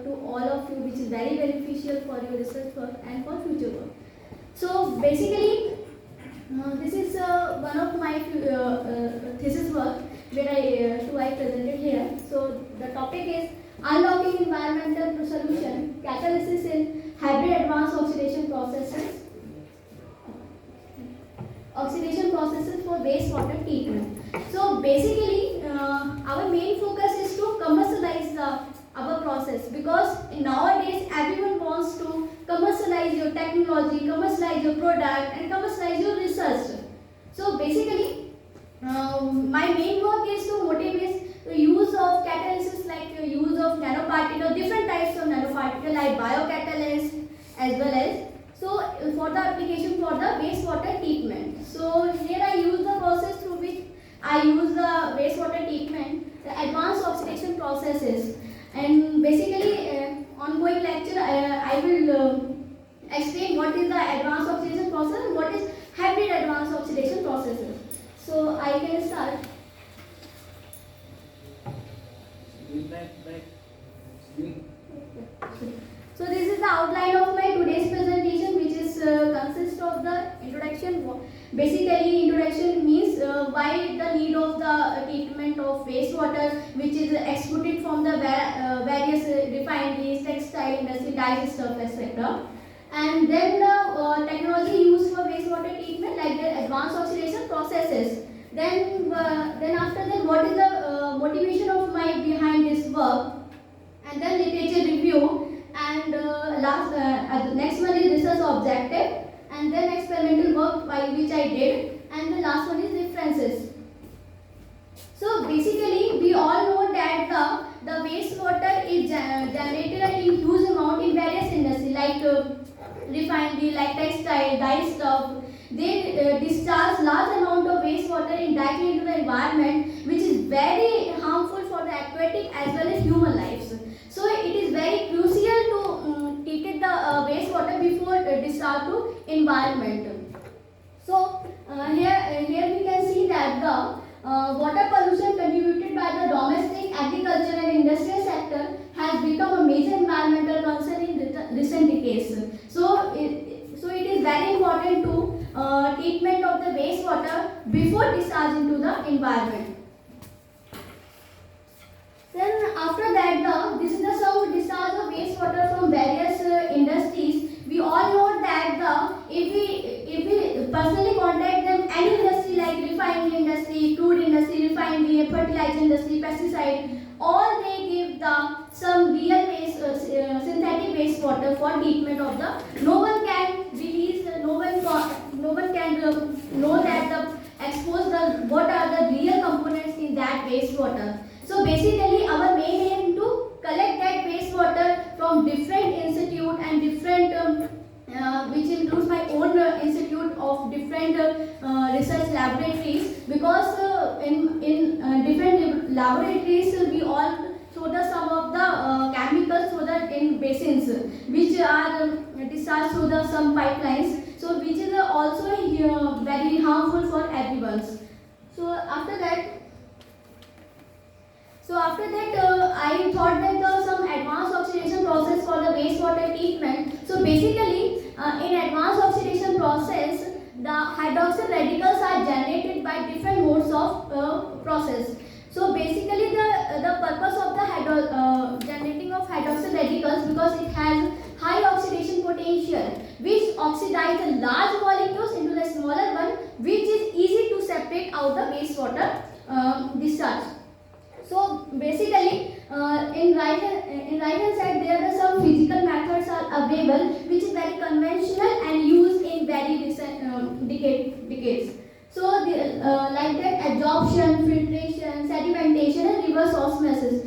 to all of you, which is very beneficial for your research work and for future work. So basically, this is one of my thesis work where I presented here. So the topic is unlocking environmental solution, catalysis in hybrid advanced oxidation processes for wastewater treatment. So basically, our main focus is to commercialize our process, because nowadays everyone wants to commercialize your technology, commercialize your product, and commercialize your research. So basically, my main work is to motivate the use of catalysis, like use of nanoparticle, different types of nanoparticle like biocatalyst, as well as for the application for the wastewater treatment. So here I use the process through which I use the wastewater treatment, the advanced oxidation processes. And basically, ongoing lecture, I will explain what is the advanced oxidation process and what is hybrid advanced oxidation processes. So I can start. So this is the outline of my today's presentation, which is consists of the introduction. Basically, introduction means why the need of the treatment of wastewater, which is exported from the various refineries, textile industry, dyes stuff, etc. And then the technology used for wastewater treatment, like the advanced oxidation processes. Then after that, what is the motivation of my behind this work, and then literature review. And next one is research objective, and then experimental work by which I did, and the last one is references. So basically, we all know that the wastewater is generated in huge amount in various industries, like refinery, like textile, dye stuff. They discharge large amount of wastewater directly into the environment, which is very harmful for the aquatic as well as human lives. So it is very crucial to treat the wastewater before discharge to environment. So here we can see that the water pollution contributed by the domestic, agriculture and industrial sector has become a major environmental concern in recent decades. So it is very important to treatment of the wastewater before discharging to the environment. Then after that, this is the some discharge of wastewater from various industries. We all know that if we personally contact them, any industry like refinery industry, crude industry, refinery, fertilizer industry, pesticide, all they give some real waste, synthetic wastewater for treatment of the. No one can release, no one can know that expose what are the real components in that wastewater. So basically, our main aim to collect that wastewater from different institute and different, which includes my own institute of different research laboratories, because in different laboratories we all show the some of the chemicals so that in basins which are discharged through the some pipelines, so which is also very harmful for everyone. So after that, I thought that some advanced oxidation process for the wastewater treatment. So basically, in advanced oxidation process, the hydroxyl radicals are generated by different modes of process. So basically, the purpose of the generating of hydroxyl radicals, because it has high oxidation potential, which oxidize the large molecules into the smaller one, which is easy to separate out the wastewater discharge. So basically, in right hand side there are some physical methods are available, which is very conventional and used in very recent decades. So like that, adsorption, filtration, sedimentation, and reverse osmosis.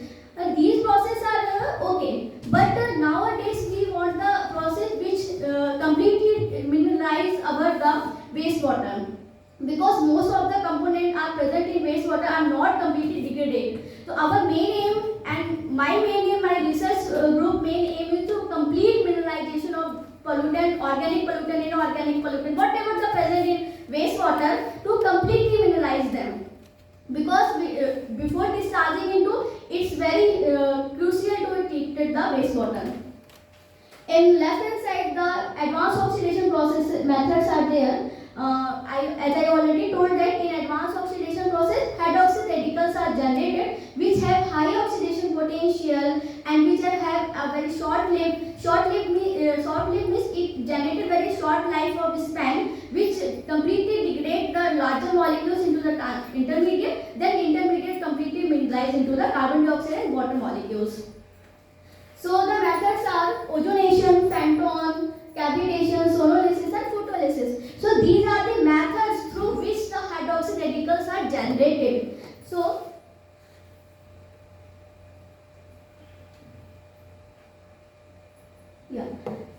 These processes are okay, but nowadays we want the process which completely mineralize the wastewater, because most of the components are present in wastewater are not completely degraded. So our main aim, and my main aim, my research group main aim is to complete mineralization of pollutant, organic pollutant, inorganic pollutant, whatever the present in wastewater, to completely mineralize them. Because before discharging into, it's very crucial to treat the wastewater. water. In left hand side, the advanced oxidation process methods are there. As I already told that in advanced oxidation process, hydroxy radicals are generated which have high oxidation potential and which have a very short lived. Short lived means it generated very short life of span, which completely degrade the larger molecules into the intermediate. Then intermediate completely mineralize into the carbon dioxide and water molecules. So the methods are ozonation, Fenton, cavitation, sonolysis and photolysis. So these are the methods through which the hydroxy radicals are generated. So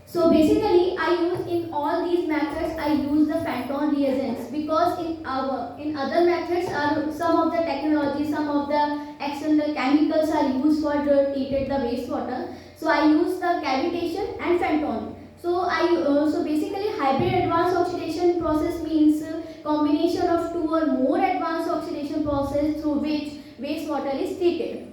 So basically, I use in all these methods, I use the Fenton reagents because in other methods are some of the technology, some of the external chemicals are used for treated the wastewater. So I use the cavitation and Fenton. So basically, hybrid advanced oxidation process means combination of two or more advanced oxidation process through which wastewater is treated.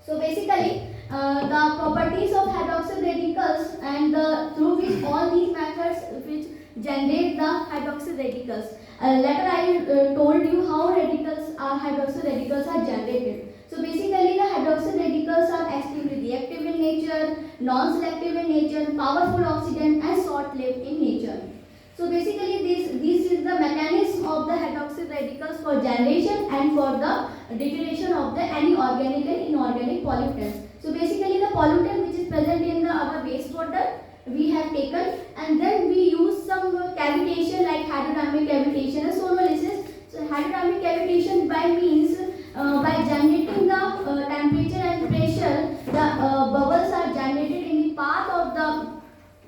So basically, the properties of hydroxyl radicals and through which all these methods which generate the hydroxyl radicals. Later I told you how hydroxyl radicals are generated. So basically the hydroxyl radicals are extremely reactive in nature, non-selective in nature, powerful oxidant and short-lived in nature. So basically this is the mechanism of the hydroxyl radicals for generation and for the degradation of the any organic and inorganic pollutants. So basically the pollutant which is present in our wastewater we have taken and then we use some cavitation like hydrodynamic cavitation and sonolysis. So hydrodynamic cavitation by generating the temperature and pressure, the bubbles are generated in the path of the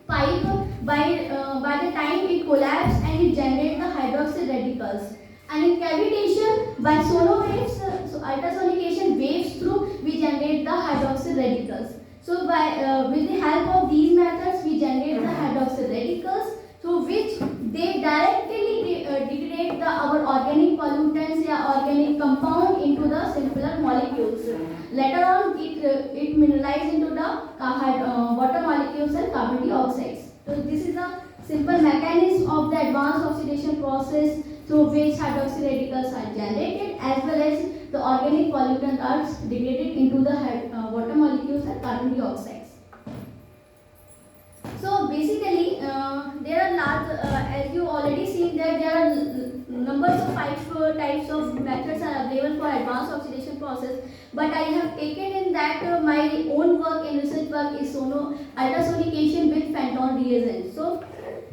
pipe by the time it collapses and it generates the hydroxyl radicals. And in cavitation, by sono waves, so ultrasonication waves through, we generate the hydroxyl radicals. So with the help of these methods, we generate the hydroxyl radicals through which they directly degrade our organic pollutants or organic compound into the simpler molecules. Later on, it mineralizes into the water molecules and carbon dioxides. So this is a simple mechanism of the advanced oxidation process through which hydroxyl radicals are generated as well as the organic pollutants are degraded into the water molecules and carbon dioxides. So basically, there are large, as you already seen that there are numbers of 5 types of methods are available for advanced oxidation process. But I have taken in that my own work and research work is ultrasonication with Fenton reagents. So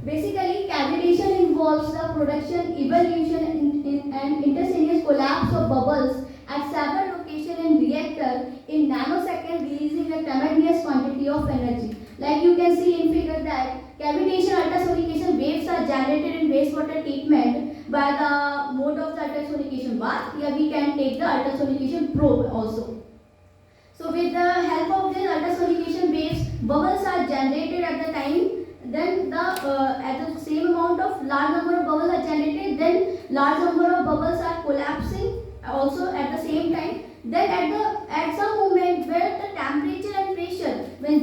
basically, cavitation involves the production, evolution, and interstitial collapse of bubbles at several locations in reactor in nanoseconds, releasing a tremendous quantity of energy. Like you can see in figure that cavitation ultrasonication waves are generated in wastewater treatment by the mode of the ultrasonication bath. Here we can take the ultrasonication probe also. So with the help of this ultrasonication waves, bubbles are generated at the time. Then at the same amount of large number of bubbles are generated. Then large number of bubbles are collapsing also at the same time. Then at some moment where the temperature and pressure when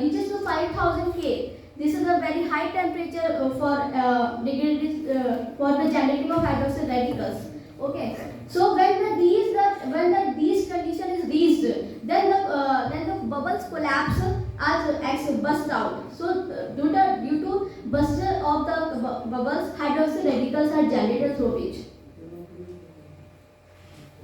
reaches to 5000 K, this is a very high temperature for the generating of hydroxyl radicals. Okay. So when these condition is reached, then the bubbles collapse as burst out. So due to burst of the bubbles, hydroxyl radicals are generated through which.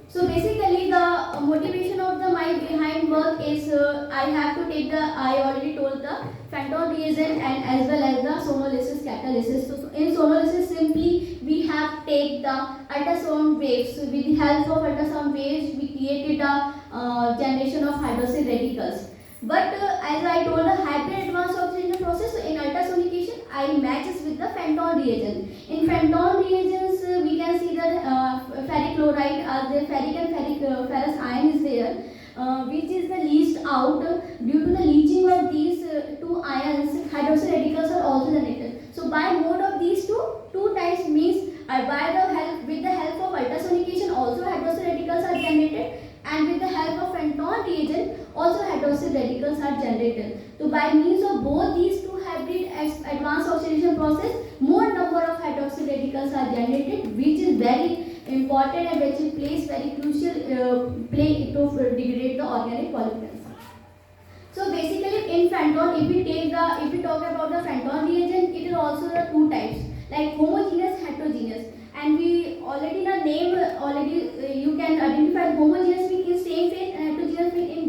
So basically the motivation of my behind work is I already told the Fenton reagent and as well as the sonolysis catalysis. So in sonolysis simply we have take the ultrasound waves. With the help of ultrasound waves we created a generation of hydroxyl radicals. But as I told the hybrid advanced oxidation process, so in ultrasonication I matches with the Fenton reagent. In Fenton reagents we can see that ferric chloride, the ferric and ferrous ion is there, which is the leached out. Due to the leaching of these two ions, hydroxyl radicals are also generated. So by mode of these two types means with the help of ultrasonication also hydroxyl radicals are generated, and with the help of Fenton reagent also hydroxyl radicals are generated. So by means of both these two hybrid advanced oxidation process, more number of hydroxyl radicals are generated, which is very important and which plays very crucial play to degrade the organic pollutants. So basically in Fenton, if we talk about the Fenton reagent, it is also the two types, like homogeneous, heterogeneous. And we already the name you can identify homogeneous peak in same phase and heterogeneous peak in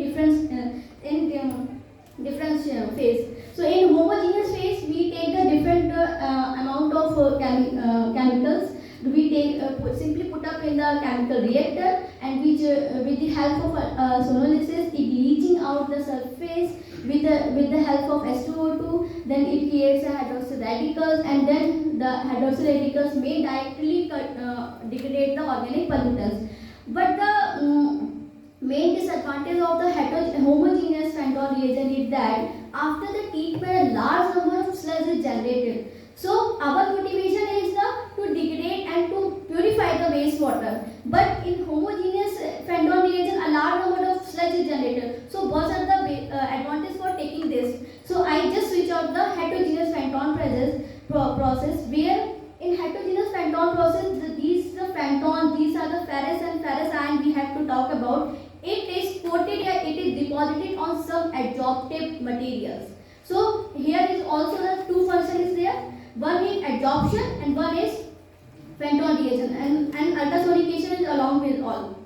different phase. So in homogeneous phase, we take the different amount of chemicals. We take simply put up in the chemical reactor, and which with the help of sonolysis, it leaching out the surface with the help of H2O2. Then it creates a hydroxyl radicals, and then the hydroxyl radicals may directly degrade the organic pollutants. But the main disadvantage of the homogeneous Fenton reagent is that after the treatment, a large number of sludge is generated. So our motivation is to degrade and to purify the wastewater. But in homogeneous Fenton reagent, a large number of sludge is generated. So what are the advantages for taking this? So I just switch out the heterogeneous Fenton process, where in heterogeneous Fenton process, these are the ferrous and ferrous ion we have to talk about. It is coated or it is deposited on some adsorptive materials. So here is also the two functions there. One is adsorption and one is Fenton reagent, and ultrasonication is along with all.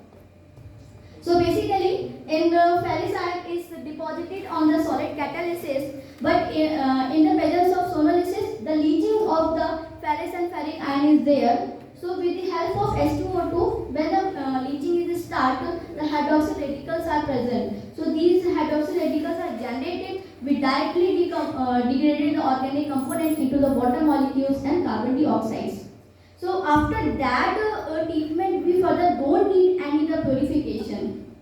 So basically, in the ferrous ion is deposited on the solid catalysis, but in the presence of sonolysis, the leaching of the ferrous and ferric ion is there. So with the help of H2O2, when the leaching is started, the hydroxyl radicals are present. So these hydroxyl radicals are generated, we directly degraded the organic components into the water molecules and carbon dioxides. So after that treatment, we further don't need any the purification.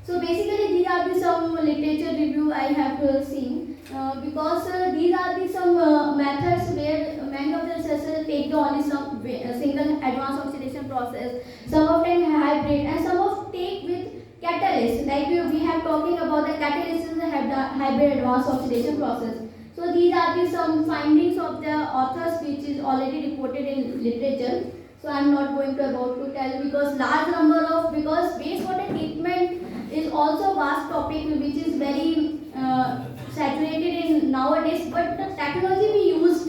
So basically these are the some literature review I have seen, because these are the some methods where many of the researchers take the only some single advanced oxidation process, some of them hybrid, and some of take with catalyst. Like we have talking about the catalyst is the hybrid advanced oxidation process. So these are the some findings of the authors which is already reported in literature. So I am not going to about to tell, because large number of, because wastewater treatment is also vast topic which is very saturated in nowadays, but the technology we used,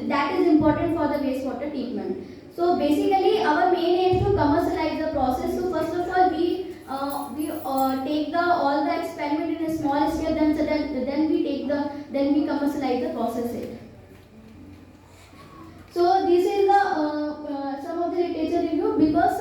that is important for the wastewater treatment. So basically our main aim is to commercialize the process. So first of all, we take all the experiment in a small scale, then we commercialize the process it. So this is the some of the literature review, because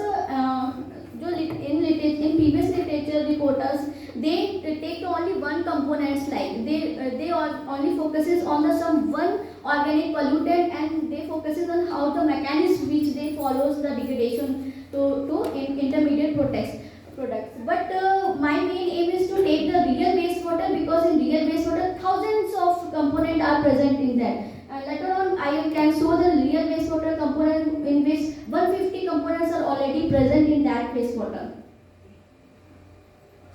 in previous literature reporters, they take only one component slide. They only focuses on the some one organic pollutant, and they focuses on how the mechanism which they follows the degradation to intermediate products. But my main aim is to take the real wastewater, because in real wastewater thousands of components are present in that. Later on I can show the real wastewater component in which 150 components are already present in that wastewater.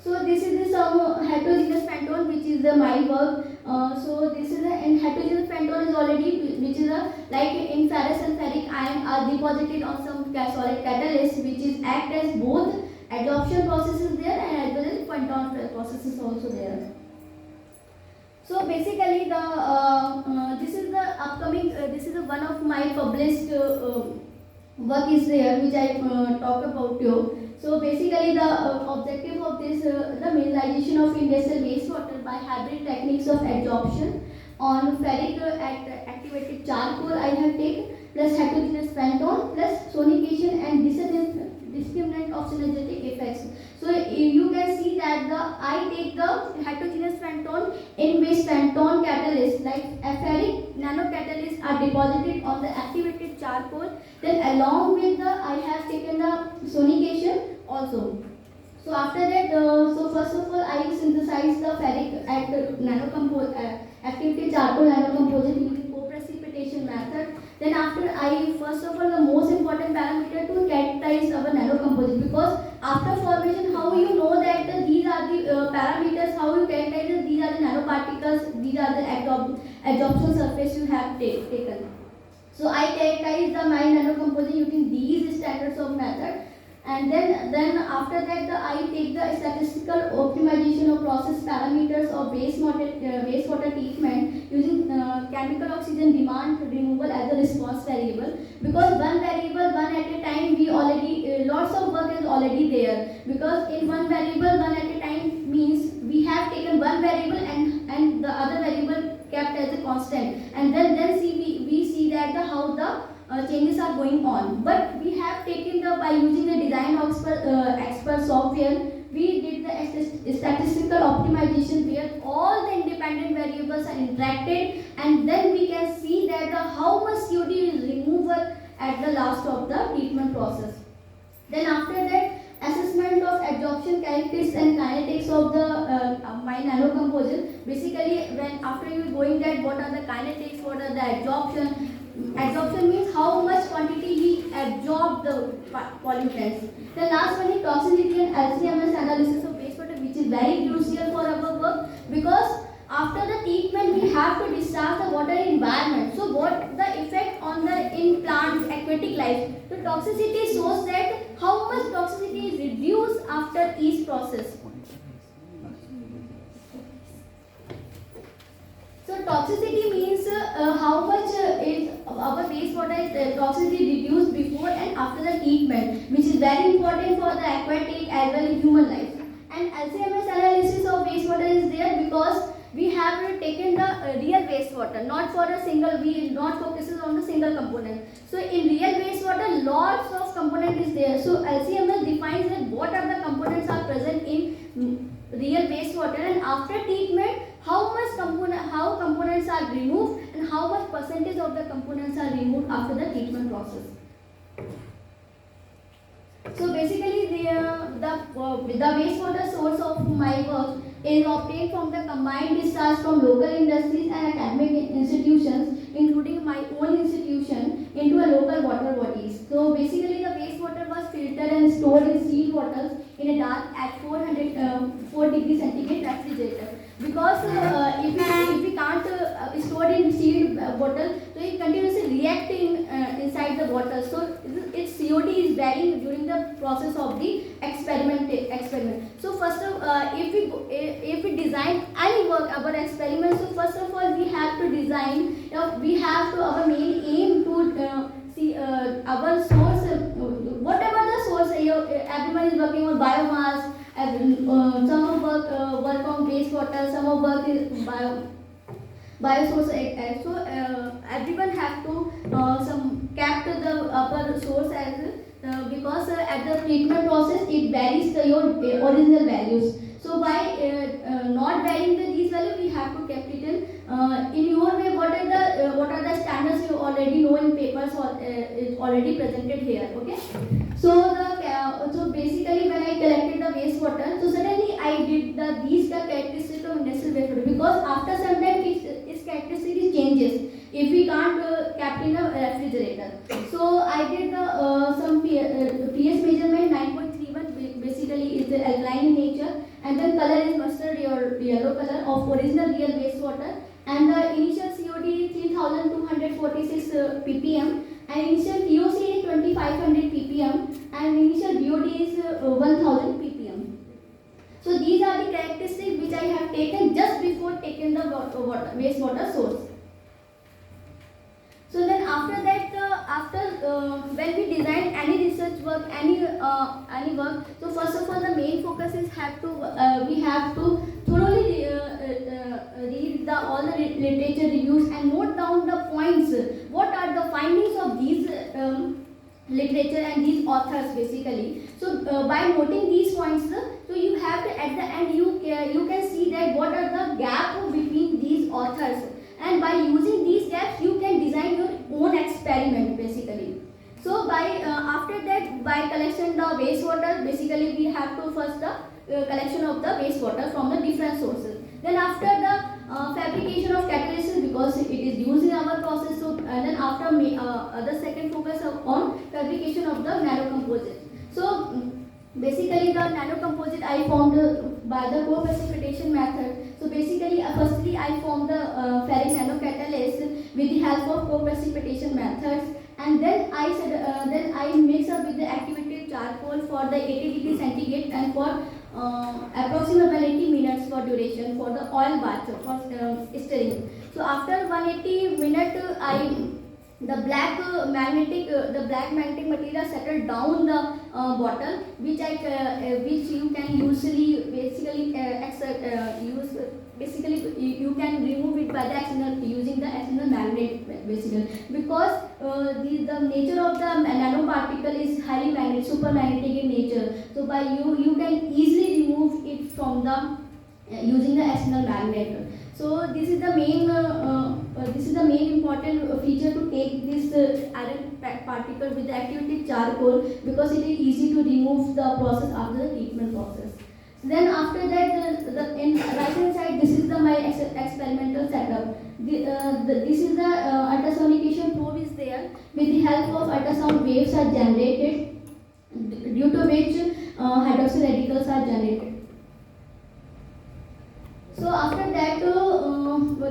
So this is the some heterogeneous Fenton, which is the my work. So this is in heterogeneous Fenton is already, which is like in ferrous and ferric ion are deposited on some solid catalyst, which is act as both adsorption processes there and as well as Fenton processes also there. So basically this is the upcoming, this is one of my published work is there, which I talk about you. So basically the objective of this, the mineralization of industrial wastewater by hybrid techniques of adsorption on ferric activated charcoal I have taken, plus heterogeneous Fenton, plus sonication and discriminant of synergetic effects. So you can see that I take the heterogeneous Fenton in which Fenton catalyst like ferric nanocatalysts are deposited on the activated charcoal. Then along with I have taken the sonication also. So after that, so first of all I synthesize the ferric at activated charcoal nanocomposite using co-precipitation method. Then after I, first of all, the most important parameter to characterize our nanocomposite, because after formation, how you know that these are the parameters how vapors. These are the absorption surface you have taken. So I characterize the my nanocomposite using these standards of method, and then after that I take the statistical optimization of process parameters of wastewater treatment using chemical oxygen demand removal as a response variable, because one variable one at a time we already lots of work is already there, because in one variable one at a time means we have taken one variable and the other variable kept as a constant, and then we see that how the changes are going on. But we have taken the by using the design expert software, we did the statistical optimization where all the independent variables are interacted, and then we can see that how much CO2 is removed at the last of the treatment process. Then after that, assessment of absorption characteristics and kinetics of the my nanocomposite. Basically, when after you going that what are the kinetics, what are the absorption. Absorption means how much quantity we absorb the pollutants. The last one is toxicity and LCMS analysis of wastewater, which is very crucial for our work, because after the treatment we have to discharge the water environment. So what the effect on the in plants aquatic life. So toxicity shows that how much toxicity is reduced after each process. So toxicity means how much is our wastewater toxicity reduced before and after the treatment, which is very important for the aquatic as well as human life. And LCMS analysis of wastewater is there because we have taken the real wastewater, not for a single, we not focuses on the single component. So in real wastewater, lots of component is there. So LCMS defines that what are the components are present in real wastewater, and after treatment, how components are removed and how much percentage of the components are removed after the treatment process. So basically, the wastewater source of my work is obtained from the combined discharge from local industries and academic institutions, including my own institution, into a local water bodies. So basically, the wastewater was filtered and stored in sealed bottles in a dark at 4 degrees centigrade refrigerator. Because if we can't store it in sealed bottle, so it continuously reacting inside the bottle. So its COD is varying during the process of the experiment. So first of if we design any work about experiment, so first of all we have to design. We have to our main aim to see our source. Whatever the source, everyone is working on biomass. Some work on wastewater, some work is biosource. So everyone have to some capture the upper source as because at the treatment process it varies your original values. So by not varying these values, we have to keep it in your way. What are the standards you already know in papers or is already presented here. Okay. So basically when I collected the wastewater, so suddenly I did these characteristics of industrial wastewater, because after some time its characteristics changes if we can't kept in a refrigerator. So I did some pH measurement 9.31, basically is alkaline in nature, and then color is mustard or yellow color of original real wastewater, and the initial COD is 3246 ppm, and initial POC is 2500 ppm, and initial BOD is 1000 ppm. So these are the characteristics which I have taken just before taking the wastewater source. So then after that, when we design any research work, any work, so first of all the main focus is we have to thoroughly read all the literature reviews and note down the points. What are the findings of these literature and these authors basically. So by noting these points, so you have to at the end you can see that what are the gap between these authors, and by using these gaps you can design your own experiment basically. So by after that, by collection the wastewater, basically we have to first the collection of the wastewater from the different sources. Then after the fabrication of catalysis, because it is used in our process. So and then after the second focus on fabrication of the nanocomposite. So basically the nanocomposite I formed by the co-precipitation method. So basically firstly I formed help of co-precipitation methods. And then I mix up with the activated charcoal for the 80 degrees centigrade and for approximately 80 minutes for duration for the oil bath for stirring. So after 180 minutes, the black magnetic material settled down the bottle, which you can usually use. Basically, you can remove it by the external using the external magnet basically, because the nature of the nanoparticle is highly magnetic, super magnetic in nature. So by you can easily remove it from the using the external magnet. So this is the main important feature to take this iron particle with the activated charcoal, because it is easy to remove the process after the treatment process. Then after that, in right hand side, this is my experimental setup. This is the ultrasonication probe is there. With the help of ultrasound waves are generated, due to which hydroxyl radicals are generated. So after that,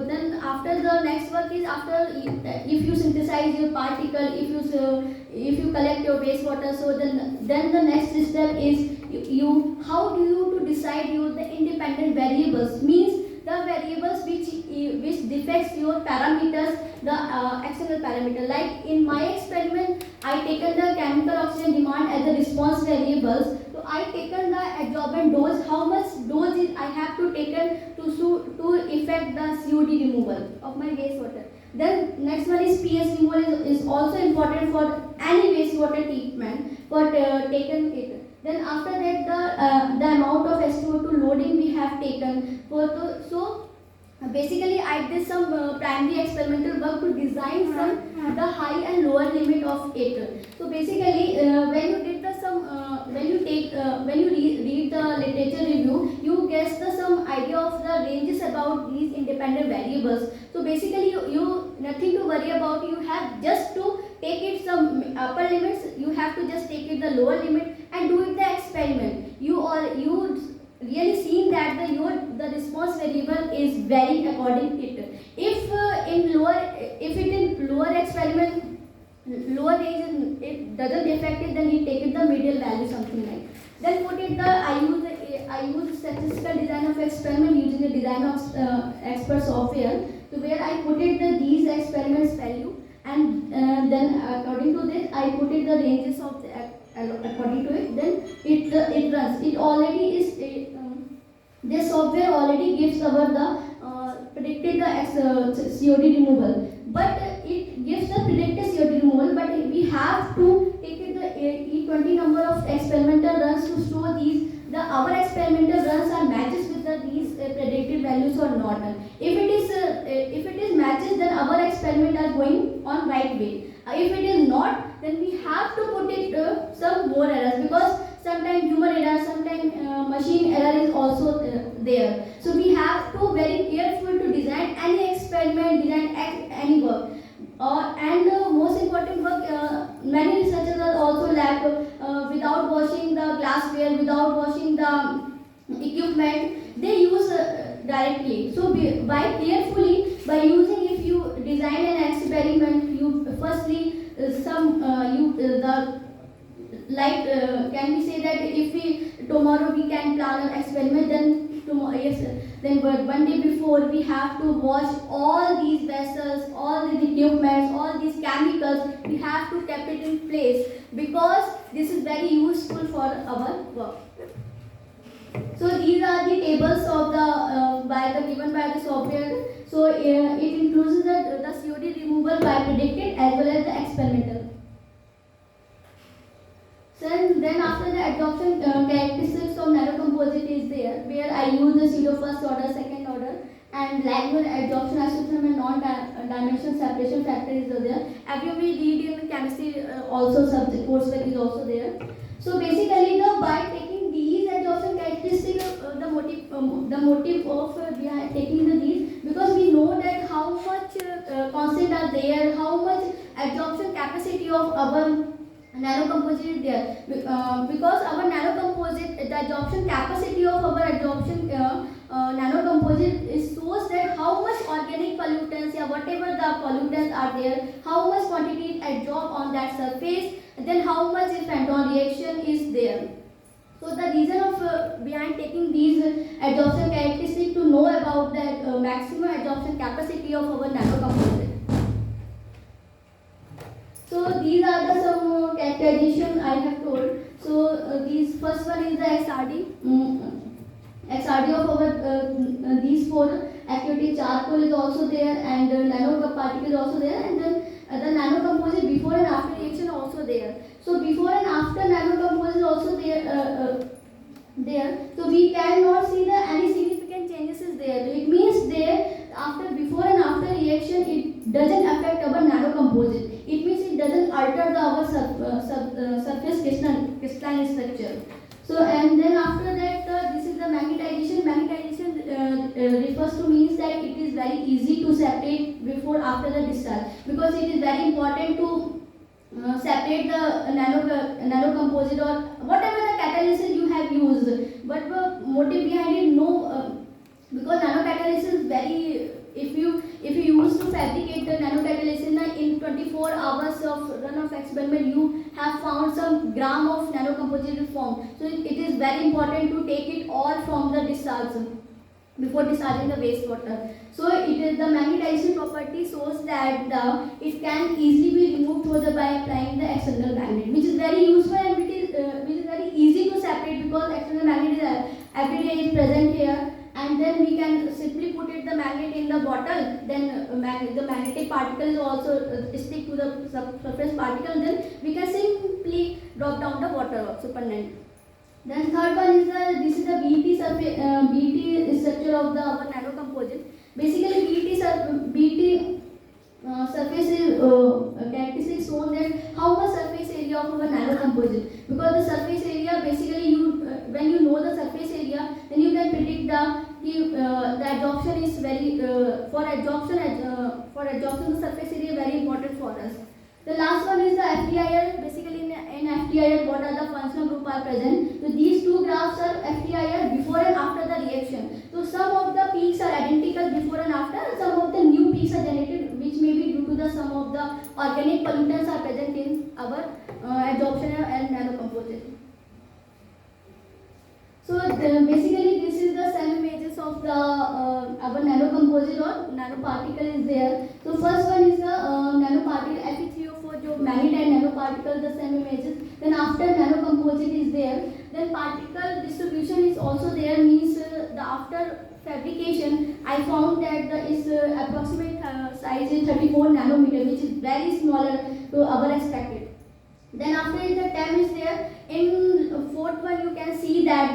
then after the next work is after if you synthesize your particle, if you collect your wastewater, so then the next step is how do you to decide the independent variables, means the variables which defects your parameters, the external parameter. Like in my experiment, I taken the chemical oxygen demand as the response variables. So I taken the adsorbent dose, how much dose I have to taken to effect the COD removal of my wastewater. Then next one is pH removal is also important for any wastewater treatment for taken it. Then after that the amount of SiO2 loading we have taken so basically I did some primary experimental work to design some the high and lower limit of it. So basically when you did when you read the literature review, you get some idea of the ranges about these independent variables. So basically you nothing to worry about, you have just to take it some upper limits, you have to just take it the lower limit and do it the experiment. You really seen that the response variable is very according to it. If it in lower experiment, lower range it doesn't affect it, then you take it the medial value, something like. Then put it I use statistical design of experiment using the design of expert software, to where I put it these experiments value, and then according to this I put it the ranges of according to it. Then it runs. It already is this software already gives our the predicted COD removal, but it gives the predicted COD removal, but we have to take it the E20 number of experimental runs to show these our experimental runs are matches with these predicted values or not. If it is matches, then our experiment are going on right way. If it is not, then we have to put it some more errors, because sometimes human error, sometimes machine error is also there. So we have to very careful to design any experiment, design any work. And most important work, many researchers are also lack without washing the glassware, without washing the equipment, they use directly. So by using, if you design an experiment, you firstly can we say that if tomorrow we can plan an experiment, then one day before we have to wash all these vessels, all these equipments, all these chemicals, we have to keep it in place, because this is very useful for our work. So these are the tables of the given by the software. So it includes the COD removal by predicted as well as the experimental. So then after the adsorption characteristics of nanocomposite is there, where I use the pseudo first order, second order, and Lagrange adsorption, absorption and non-dimensional separation factor is there. Every read in chemistry also coursework is also there. So basically by taking these adsorption characteristics, the motive of we are taking these, because we know that how much constant are there, how much absorption capacity of our nanocomposite is there, because our nanocomposite, the absorption capacity of our absorption nanocomposite is shows that how much organic pollutants whatever the pollutants are there, how much quantity is absorbed on that surface, and then how much is Fenton reaction is there. So the reason of behind taking these adsorption characteristics to know about the maximum adsorption capacity of our nanocomposite. So these are the some characterization I have told. So these first one is the XRD. XRD of our these four activity charcoal is also there, and nanoparticle is also there, and then the nanocomposite before and after reaction also there. So before and after nanocomposite also there. So we cannot see the any significant changes is there. It means there after before and after reaction it doesn't affect our nanocomposite. It means it doesn't alter the our surface crystalline structure. So and then after that this is the magnetization. Magnetization refers to means that it is very easy to separate before after the discharge, because it is very important to separate the nanocomposite or whatever the catalysis you have used. But the motive behind it, no, because nanocatalysis is very, if you use to fabricate the nanocatalysis in 24 hours of run of experiment, you have found some gram of nanocomposite form. So it is very important to take it all from the discharge before discharging the wastewater. So it is the magnetization property shows that it can easily be removed by applying the external magnet, which is very useful and which is very easy to separate, because external magnet is every day is present here, and then we can simply put it the magnet in the bottle, then the magnetic particle is also stick to the surface particle, then we can simply drop down the water supernatant. Then third one is this is the BT surface, BT structure of the our nanocomposite. Basically BT surface is characteristics shown that how much surface area of our nanocomposite, because the surface area basically when you know the surface area, then you can predict the adsorption is very for adsorption the surface area very important for us. The last one is the FTIR. Basically in FTIR what are the functional group are present. So these two graphs are FTIR before and after the reaction. So some of the peaks are identical before and after, and some of the new peaks are generated, which may be due to the some of the organic pollutants are present in our adsorption and nanocomposite. So basically this is the SEM images of the our nanocomposite or nanoparticle is there. So first one is the nanoparticle Fe3O4 जो magnetite nanoparticle, the SEM images. Then after nanocomposite is there. Then particle distribution is also there, means the after fabrication I found that the approximate size is 34 nanometer, which is very smaller to our expected. Then after the TEM is there. In fourth one you can see that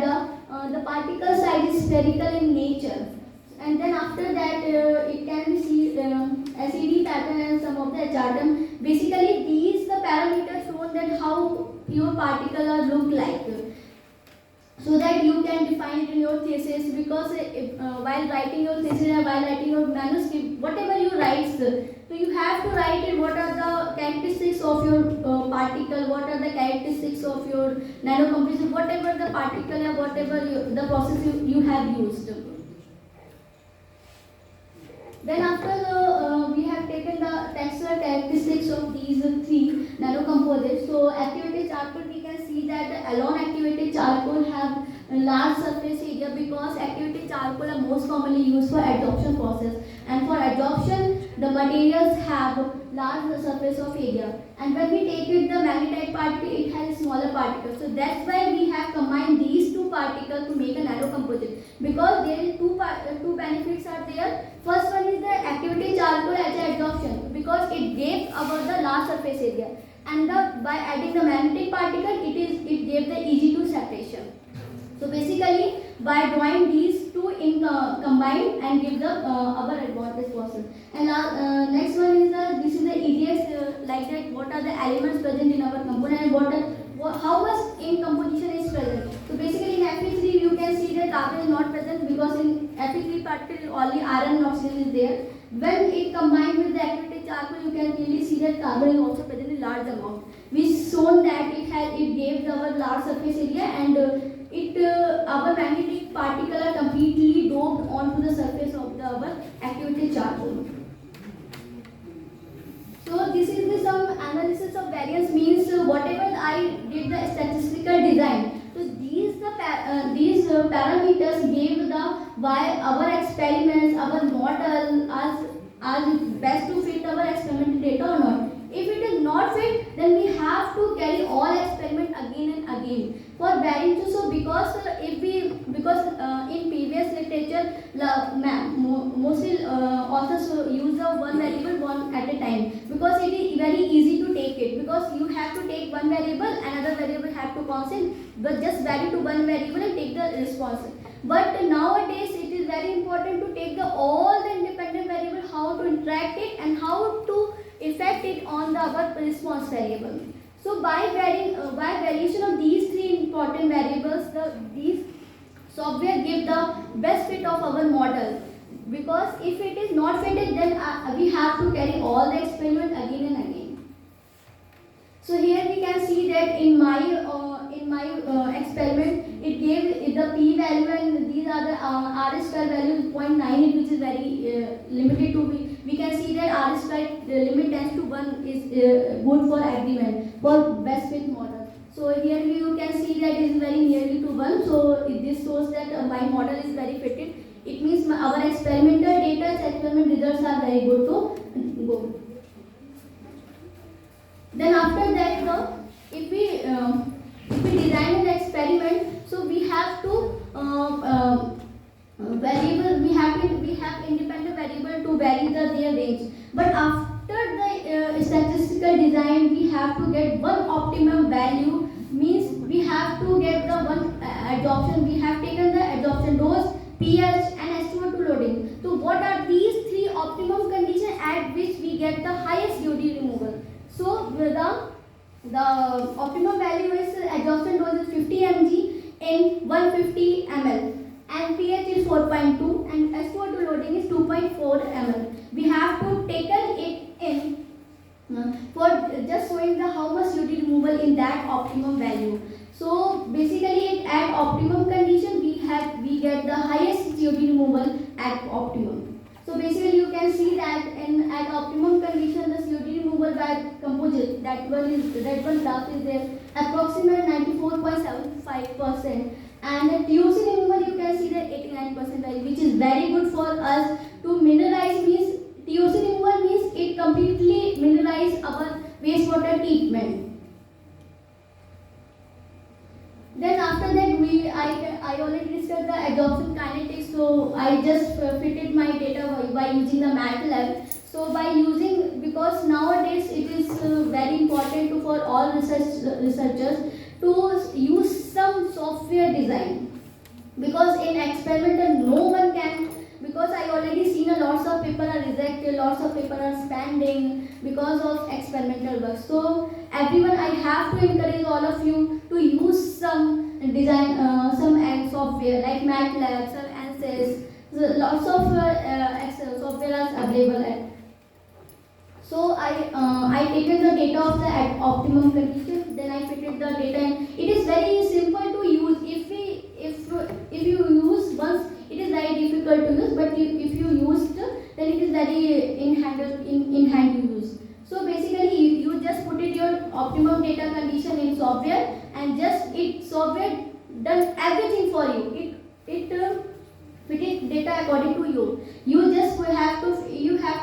the particle size is spherical in nature, and then after that it can be see SED pattern and some of the HRTM. Basically these the parameters shown that how pure particle are look like, so that you can define it in your thesis, because while writing your thesis or while writing your manuscript, whatever you write, so you have to write it what are the characteristics of your particle, what are the characteristics of your nanocomposite, whatever the particle or whatever the process you have used. Then after we have taken the textural characteristics of these three nanocomposites. So activated charcoal, we can see that the alone activated charcoal have a large surface area, because activated charcoal are most commonly used for adsorption process, and for adsorption the materials have large surface of area, and when we take it the magnetite particle, it has smaller particles. So that's why we have combined these two particles to make a nanocomposite, because there is two benefits are there. First one is the activated charcoal as an adsorption, because it gave our the large surface area, and by adding the magnetic particle it gave the easy to separation. So basically by drawing these two in combined and give the our advantage process. And next one is this is the easiest like that what are the elements present in our component and how much in composition is present. So basically in Fe3 you can see that carbon is not present, because in Fe3 particle only iron and oxygen is there. When it combined with the activated charcoal, you can clearly see that carbon is also present in large amount, which shown that it gave our large surface area, and our magnetic particle are completely doped onto the surface of our activated charcoal. why our experiments, our model are best to fit our experimental data or not. If it is not fit, then we have to carry all experiment again and again for varying. So because if we because in previous literature mostly authors use the one variable one at a time, because it is very easy to take it, because you have to take one variable, another variable have to constant, but just value to one variable and take the response. But nowadays it is very important to take the all the independent variable, how to interact it and how to effect it on the our response variable. So by variation of these three important variables, these software give the best fit of our model. Because if it is not fitted, then we have to carry all the experiment again and again. So here we can see that in my experiment, it gave the p value, and these are the r square value 0.98, which is very limited to. We can see that r square limit tends to 1 is good for agreement for best fit model. So here you can see that it is very nearly to 1. So this shows that my model is very fitted. It means our experimental data, experiment results are very good to go. Then after that, if we design an experiment, so we have to variable, we have independent variable to vary their range. But after the statistical design, we have to get one optimum value, means we have to get the one adsorption. We have taken the adsorption dose, pH and SO2 loading. So what are these three optimum conditions at which we get the highest UD removal? So the optimum value is adsorption dose is 50 mg in 150 ml, and pH is 4.2 and SO2 loading is 2.4 ml. We have to taken it in for just showing the how much UD removal in that optimum value. So basically at optimum condition we get the highest UD removal at optimum. So basically you can see that at optimum condition the COD removal by composite, that one graph is there, approximate 94.75%, and the TOC removal you can see that 89% value, which is very good for us to mineralize. Means TOC removal means it completely mineralize our wastewater treatment. Then after that I already discussed the adsorption kinetics, so I just fitted my data by using the MATLAB. So by using, because nowadays it is very important for all researchers to use some software design, because in experimental no one can, because I already seen a lots of people are rejected, lots of people are standing because of experimental work. So everyone, I have to encourage all of you to use some design, some software like MATLAB, some ANSYS. So lots of Excel software are available at. So I taken the data of the optimum condition, then I fitted the data, and it is very simple to use. If you use once, it is very difficult to use, but if you used, then it is very in hand to use. So basically you just put it your optimum data condition in software, and just software does everything for you. It fitted data according to you. You have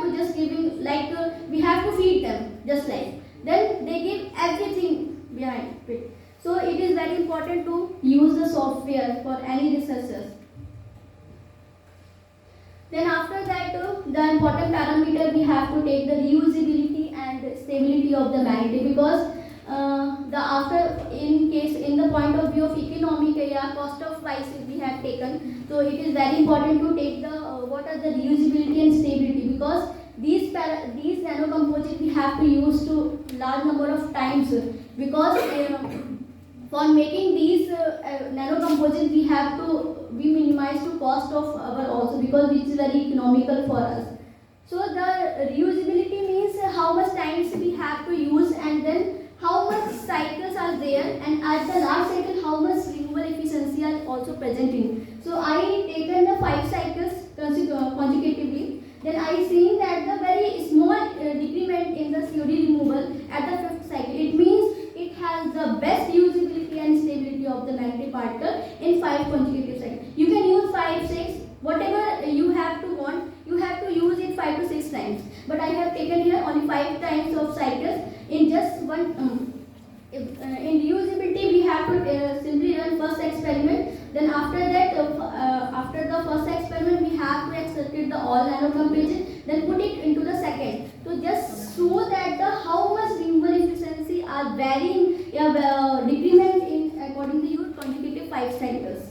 to just giving, like we have to feed them just like, then they give everything behind it. So it is very important to use the software for any researchers. Then after that, the important parameter we have to take the reusability and stability of the magnetic, because in the point of view of economic cost of wise we have taken, so it is very important to take the what are the reusability and stability, because these nanocomposites we have to use to large number of times, because for making these nanocomposites we minimize the cost of our also, because it is very economical for us. So the reusability means how much times we have to use, and then how much cycles are there, and at the last cycle how much removal efficiency are also presenting. So I taken the 5 cycles consecutively, then I seen that the very small decrement in the COD removal at the 5th cycle. It means it has the best usability and stability of the magnetic particle in 5 consecutive cycles. You can use 5, 6, what 5 times of cycles in just one. In reusability, we have to simply run first experiment. Then after that, after the first experiment, we have to accept the all nano composition. Then put it into the second. To just show that the how much removal efficiency are varying, decrement in according to your consecutive 5 cycles.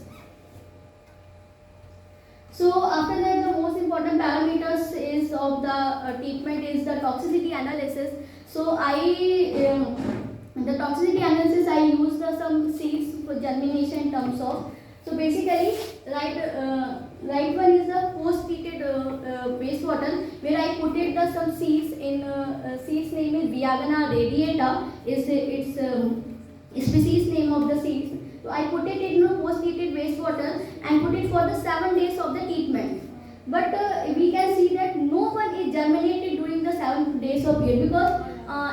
So after that, the most important parameters is of the treatment is the toxicity analysis. So the toxicity analysis I use some seeds for germination in terms of. So basically, right one is the post-treated wastewater where I put it some seeds in seeds name is Viagana radiata is its species name of the seeds. So I put it in post-treated wastewater and put it for the 7 days of the treatment. But we can see that no one is germinated during the 7 days of period because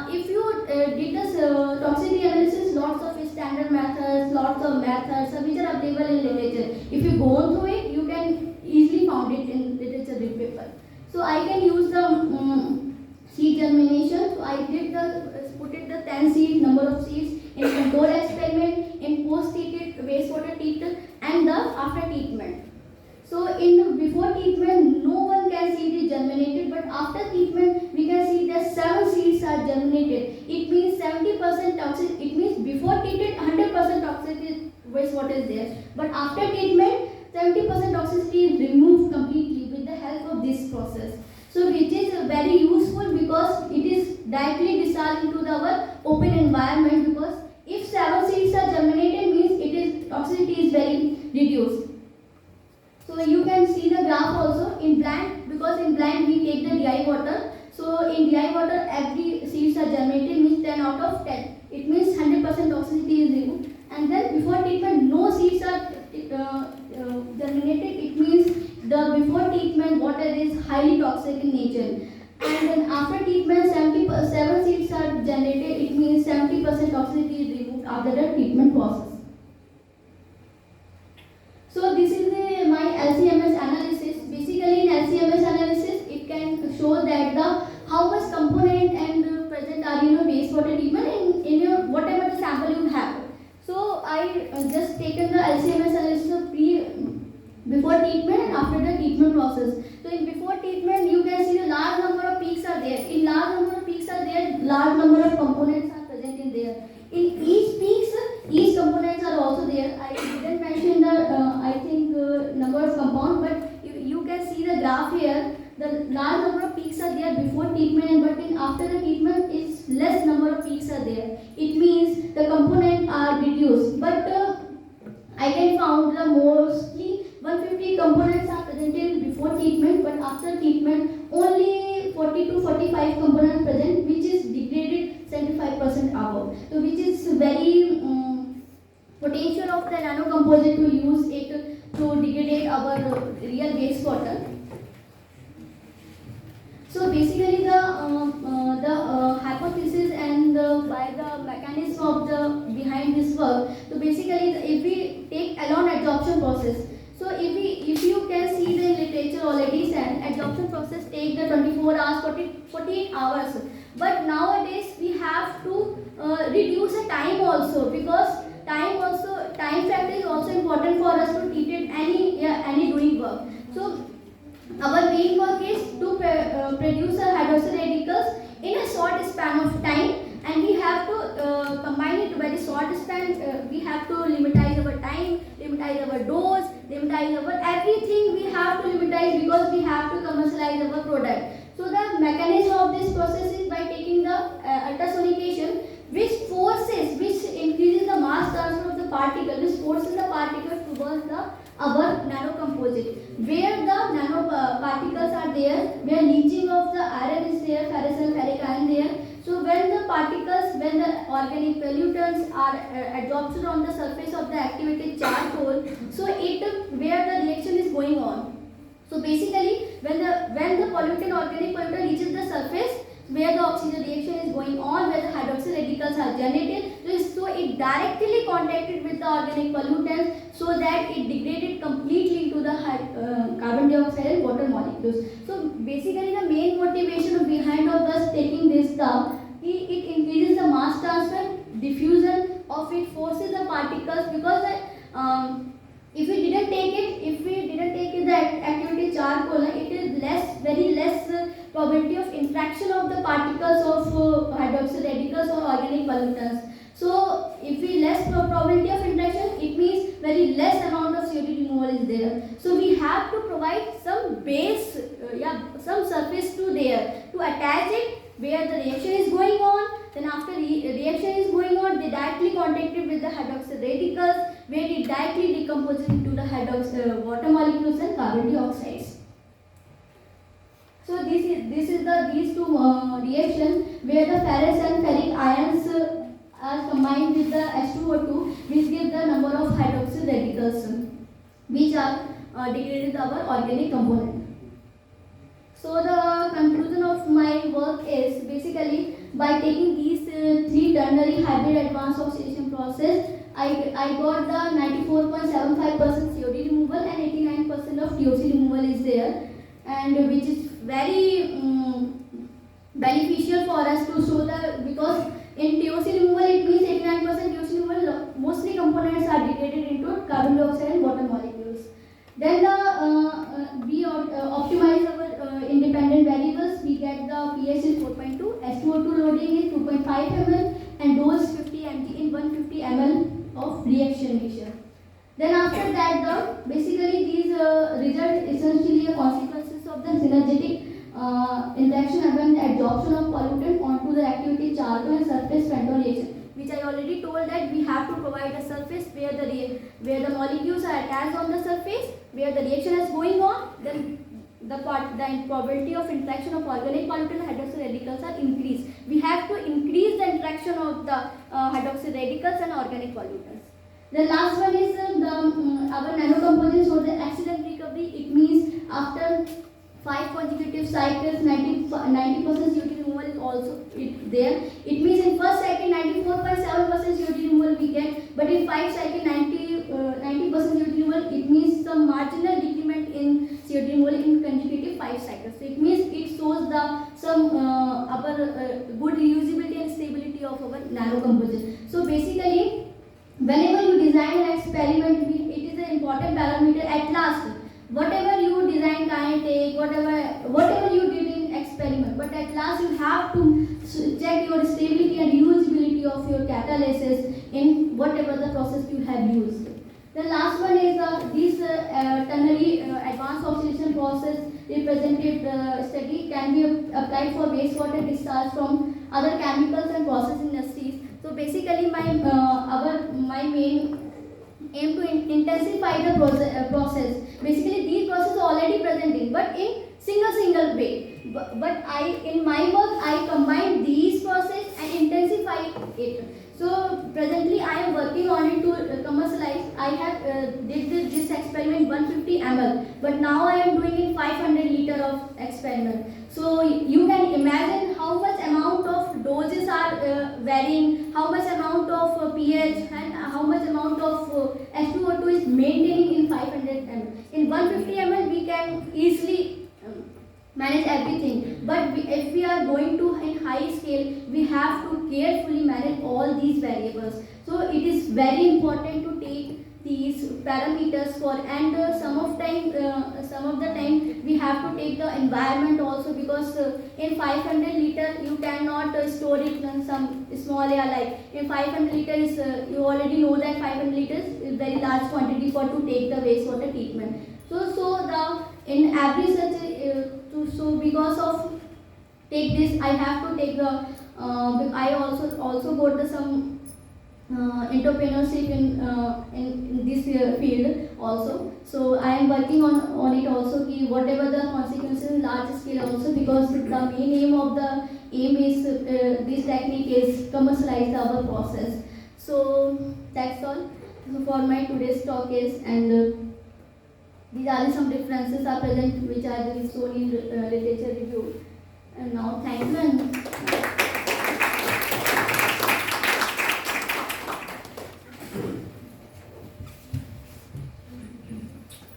if you did this toxicity analysis, lots of standard methods, lots of methods which are available in literature. If you go through it, you can easily find it in literature paper. So I can use the seed germination. So I did put it the 10 seed number of seeds in control experiment, in post-treated wastewater treatment, and the after treatment. So in before treatment, no one can see it germinated, but after treatment, we can see that 7 seeds are germinated. It means 70% toxic. It means before treated, 100% toxicity wastewater is there, but after treatment, 70% toxicity is removed completely with the help of this process. So which is very useful because it is directly discharged into our open environment. Because if 7 seeds are germinated, means it is toxicity is very reduced. So you can see the graph also in blank because in blank we take the DI water. So in DI water every seeds are germinated means 10 out of 10. It means 100% toxicity is removed. And then before treatment no seeds are germinated. It means the before treatment water is highly toxic in nature. And then after treatment 77 seeds are generated. It means 70% toxicity is removed after the treatment process. So this is my LCMS analysis. Basically in LCMS analysis it can show that the how much component and present are in your wastewater treatment in your whatever the sample you have. So I just taken the LCMS analysis of before treatment and after the treatment process. So in before treatment you can see the large number of peaks are there. In large number of peaks are there, large number of components are present in there. In each peaks, each components are also there. I didn't mention the number of compound, but you can see the graph here. The large number of peaks are there before treatment, but in after the treatment, is less number of peaks are there. It means the components are reduced. But I can found the mostly 150 components are presented before treatment, but after treatment only 40 to 45 components present, which is degraded 75% above. So which is very potential of the nano composite to use it to degrade our real wastewater. So basically the hypothesis and by the mechanism of the behind this work. So basically if we take alone adsorption process. So if you can see the literature already said adsorption process take the 24 hours 48 hours. But nowadays we have to reduce the time also because time factor is also important for us to treat it any doing work. So our main work is to produce hydroxyl radicals in a short span of time, and we have to combine it very short span. We have to limitize our time, limitize our dose, limitize our everything. We have to limitize because we have to commercialize our product. So the mechanism of this process is by taking the ultrasonication, which increases the mass transfer of the particle, which forces the particle towards our nanocomposite, where the nano particles are there, where leaching of the iron is there, ferrous and ferric iron there. So when the organic pollutants are adsorption on the surface of the activated charcoal, so where the reaction is going on. So basically, when the organic pollutant reaches the surface, where the oxygen reaction is going on, where the hydroxyl radicals are generated, so it directly contacted with the organic pollutants, so that it degraded completely into the carbon dioxide and water molecule. molecules. So basically the main motivation behind of us taking this stuff, it increases the mass transfer, diffusion of it, forces the particles, because if we didn't take it the activity charcoal, it is very less probability of interaction of the particles of hydroxyl radicals or organic pollutants. So if we less probability of interaction, it means very less amount of CO2 removal is there. So we have to provide some base, some surface to there to attach it where the reaction is going on. Then after reaction is going on, they directly contacted with the hydroxyl radicals, where it directly decomposes into the hydroxyl water molecules and carbon dioxides. So these two reactions where the ferrous and ferric ions are combined with the H2O2, which give the number of hydroxyl radicals, which are degraded our organic component. So the conclusion of my work is basically by taking these three ternary hybrid advanced oxidation process, I got the 94.75% COD removal and 89% of TOC removal is there, and which is very beneficial for us to show the, because in TOC removal it means 89% TOC removal, mostly components are degraded into carbon dioxide and water molecules. Then we optimize our independent variables. We get the pH is 4.2, H2O2 loading is 2.5 ml, and dose 50 mg in 150 ml of reaction mixture. Then after that, basically these results essentially are consequences of the synergetic interaction and absorption of pollutant onto the activity charcoal and surface Fenton reaction, which I already told that we have to provide a surface where the molecules are attached on the surface, where the reaction is going on. Then the probability of interaction of organic pollutant and hydroxyl radicals are increased. We have to increase the interaction of the hydroxyl radicals and organic pollutants. The last one is our nanocomposites or the excellent recovery. It means after 5 consecutive cycles, 90% CO2 removal is also there. It means in first cycle 94.7% CO2 removal we get, but in 5 cycle 90% CO2 removal, it means some marginal decrement in CO2 removal in consecutive 5 cycles. So it means it shows our good reusability and stability of our nanocomposite. So basically, whenever you design an experiment, it is an important parameter at last. Whatever you design can take, whatever you did in experiment, but at last you have to check your stability and reusability of your catalysis in whatever the process you have used. The last one is this ternary advanced oxidation process represented study can be applied for wastewater discharge from other chemicals and process industries. So basically my main aim to intensify the process. Basically these processes are already presenting, but in single way. But in my work I combine these processes and intensify it. So presently I am working on it to commercialize. I have did this experiment 150 ml, but now I am doing it 500 liter of experiment. So you can imagine how much amount of doses are varying, how much amount of pH and how much amount of H2O2 is maintaining in 500 ml. In 150 ml we can easily manage everything, but if we are going to in high scale, we have to carefully manage all these variables. So it is very important to take these parameters for, and some of the time we have to take the environment also, because in 500 liter you cannot store it in some small area. Like in 500 liters, you already know that 500 liters is very large quantity for to take the wastewater treatment. In every such so because of take this, I have to take the I also got the some entrepreneurship in this field also. So I am working on it also, whatever the consequences in large scale also, because the main aim is this technique is commercialize our process. So that's all. So for my today's talk is, and these are some differences are present which are shown in literature review. And now thank you and